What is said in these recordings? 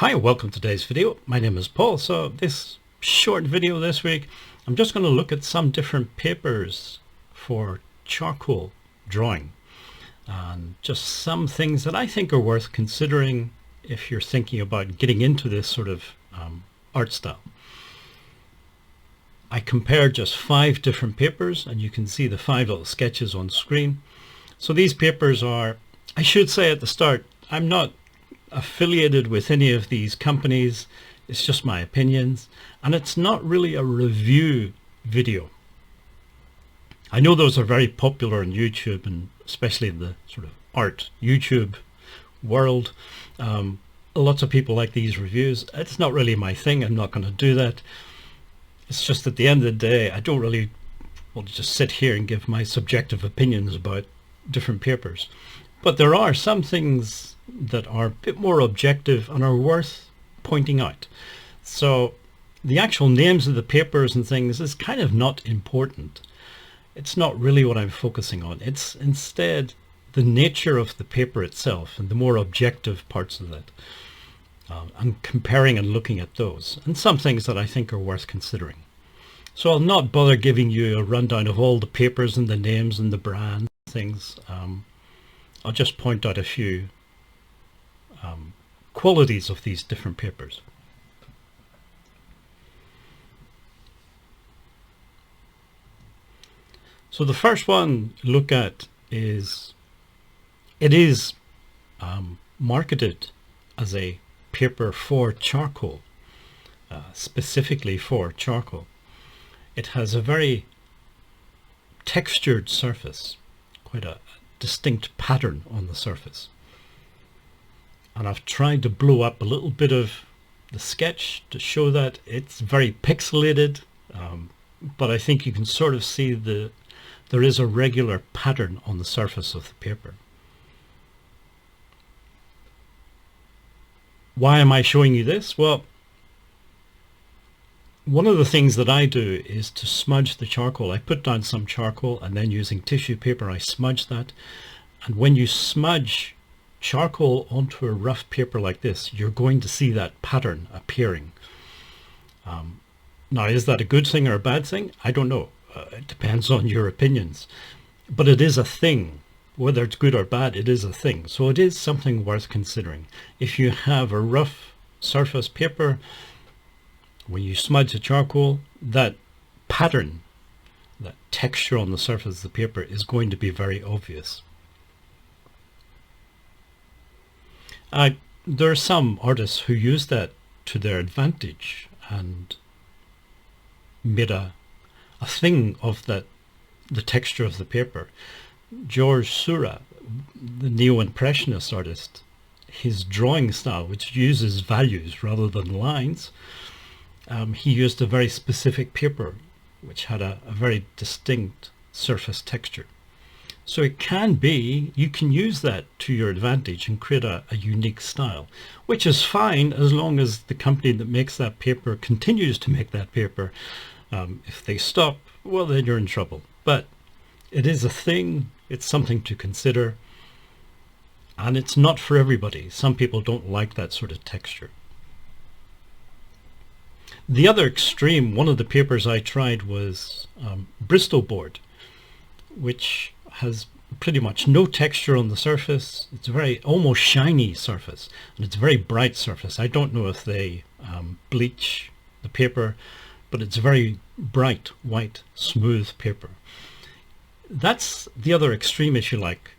Hi, welcome to today's video. My name is Paul. So this short video this week, I'm just going to look at some different papers for charcoal drawing and just some things that I think are worth considering if you're thinking about getting into this sort of art style. I compared just 5 different papers and you can see the 5 little sketches on screen. So these papers are, I should say at the start, I'm not affiliated with any of these companies. It's just my opinions, and it's not really a review video. I know those are very popular on YouTube, and especially in the sort of art YouTube world. Lots of people like these reviews. It's not really my thing. I'm not going to do that. It's just at the end of the day, I don't really want to just sit here and give my subjective opinions about different papers. But there are some things that are a bit more objective and are worth pointing out. So the actual names of the papers and things is kind of not important. It's not really what I'm focusing on. It's instead the nature of the paper itself and the more objective parts of it. I'm comparing and looking at those and some things that I think are worth considering. So I'll not bother giving you a rundown of all the papers and the names and the brand things. I'll just point out a few qualities of these different papers. So the first one to look at is, it is marketed as a paper for charcoal, specifically for charcoal. It has a very textured surface, quite a distinct pattern on the surface. And I've tried to blow up a little bit of the sketch to show that it's very pixelated, but I think you can sort of see there is a regular pattern on the surface of the paper. Why am I showing you this? Well, one of the things that I do is to smudge the charcoal. I put down some charcoal and then using tissue paper I smudge that. And when you smudge charcoal onto a rough paper like this, you're going to see that pattern appearing. Now, is that a good thing or a bad thing? I don't know. It depends on your opinions. But it is a thing. Whether it's good or bad, it is a thing. So it is something worth considering. If you have a rough surface paper, when you smudge the charcoal, that pattern, that texture on the surface of the paper is going to be very obvious. There are some artists who use that to their advantage and made a thing of that, the texture of the paper. Georges Seurat, the neo-impressionist artist, his drawing style, which uses values rather than lines, he used a very specific paper which had a very distinct surface texture. So it can be, you can use that to your advantage and create a unique style, which is fine as long as the company that makes that paper continues to make that paper. If they stop, well, then you're in trouble. But it is a thing, it's something to consider, and it's not for everybody. Some people don't like that sort of texture. The other extreme, one of the papers I tried was Bristol board, which has pretty much no texture on the surface. It's a very almost shiny surface, and it's a very bright surface. I don't know if they bleach the paper, but it's very bright, white, smooth paper. That's the other extreme, if you like.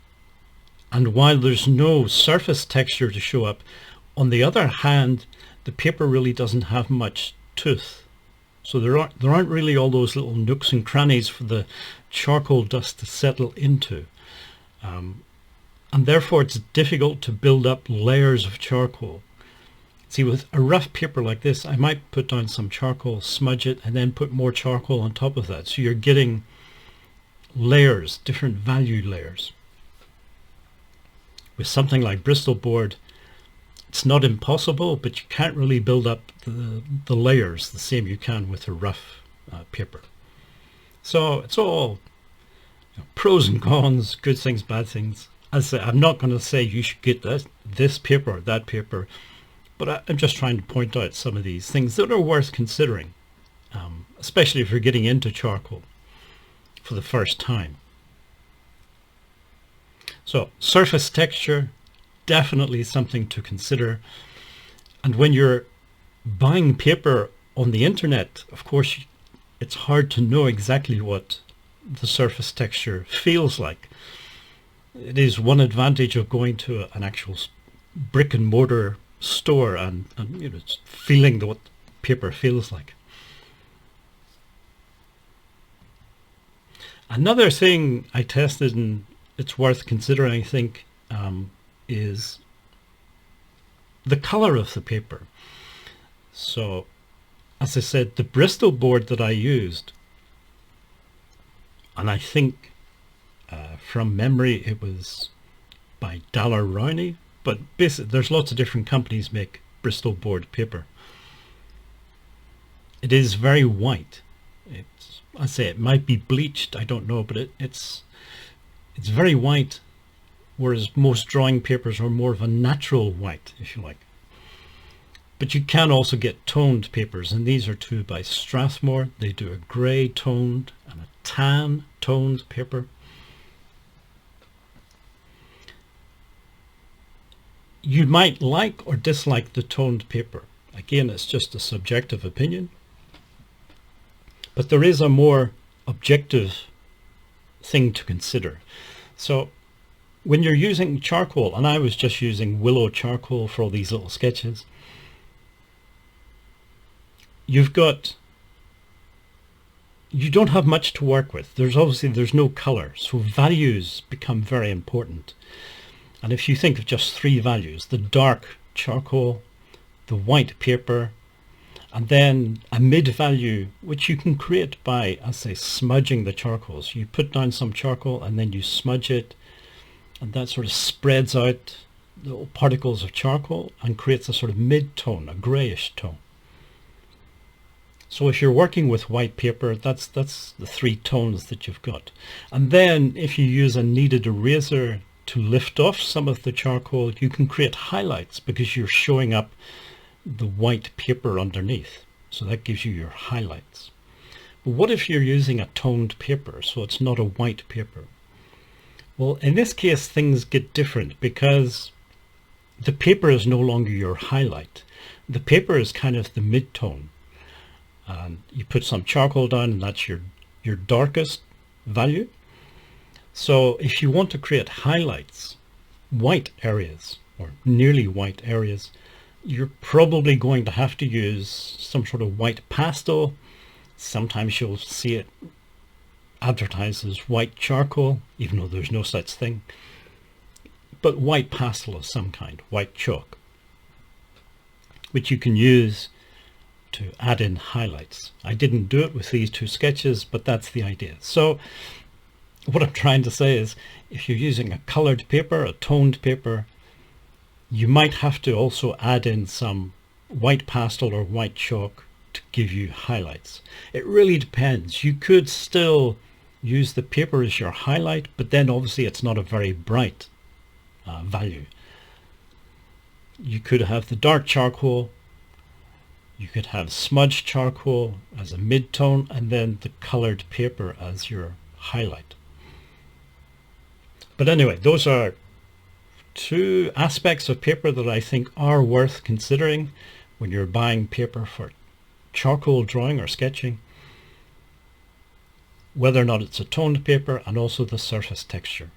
And while there's no surface texture to show up, on the other hand, the paper really doesn't have much tooth. So there aren't really all those little nooks and crannies for the charcoal dust to settle into. And therefore it's difficult to build up layers of charcoal. See, with a rough paper like this, I might put down some charcoal, smudge it, and then put more charcoal on top of that. So you're getting layers, different value layers. With something like Bristol board, it's not impossible, but you can't really build up the layers the same you can with a rough paper. So it's all pros and cons, good things, bad things. As I say, I'm not going to say you should get this paper or that paper, But I'm just trying to point out some of these things that are worth considering, especially if you're getting into charcoal for the first time. So surface texture, definitely something to consider. And when you're buying paper on the internet, of course, it's hard to know exactly what the surface texture feels like. It is one advantage of going to an actual brick and mortar store and feeling what paper feels like. Another thing I tested, and it's worth considering, I think, is the color of the paper. So, as I said, the Bristol board that I used, and I think from memory it was by Daler-Rowney, but basically there's lots of different companies make Bristol board paper. It is very white. I say it might be bleached, I don't know, but it's very white, whereas most drawing papers are more of a natural white, if you like. But you can also get toned papers, and these are two by Strathmore. They do a grey toned and a tan toned paper. You might like or dislike the toned paper. Again, it's just a subjective opinion. But there is a more objective thing to consider. So when you're using charcoal, and I was just using willow charcoal for all these little sketches, you don't have much to work with. There's no color, so values become very important. And if you think of just three values, the dark charcoal, the white paper, and then a mid value, which you can create by, I say, smudging the charcoals. You put down some charcoal and then you smudge it, and that sort of spreads out little particles of charcoal and creates a sort of mid-tone, a grayish tone. So if you're working with white paper, that's the three tones that you've got. And then if you use a kneaded eraser to lift off some of the charcoal, you can create highlights because you're showing up the white paper underneath. So that gives you your highlights. But what if you're using a toned paper, so it's not a white paper? Well, in this case, things get different because the paper is no longer your highlight. The paper is kind of the mid-tone. And you put some charcoal down and that's your darkest value. So if you want to create highlights, white areas or nearly white areas, you're probably going to have to use some sort of white pastel. Sometimes you'll see it advertised as white charcoal, even though there's no such thing. But white pastel of some kind, white chalk, which you can use to add in highlights. I didn't do it with these two sketches, but that's the idea. So what I'm trying to say is, if you're using a colored paper, a toned paper, you might have to also add in some white pastel or white chalk to give you highlights. It really depends. You could still use the paper as your highlight, but then obviously it's not a very bright value. You could have the dark charcoal, you could have smudged charcoal as a mid-tone, and then the colored paper as your highlight. But anyway, those are two aspects of paper that I think are worth considering when you're buying paper for charcoal drawing or sketching. Whether or not it's a toned paper, and also the surface texture.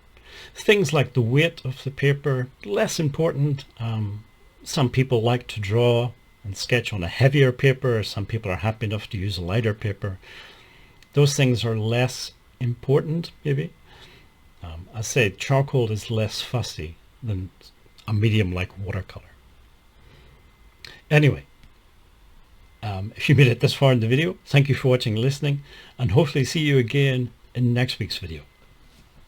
Things like the weight of the paper, less important. Some people like to draw and sketch on a heavier paper. Some people are happy enough to use a lighter paper. Those things are less important, maybe. I say charcoal is less fussy than a medium like watercolor. Anyway, if you made it this far in the video, thank you for watching and listening, and hopefully see you again in next week's video.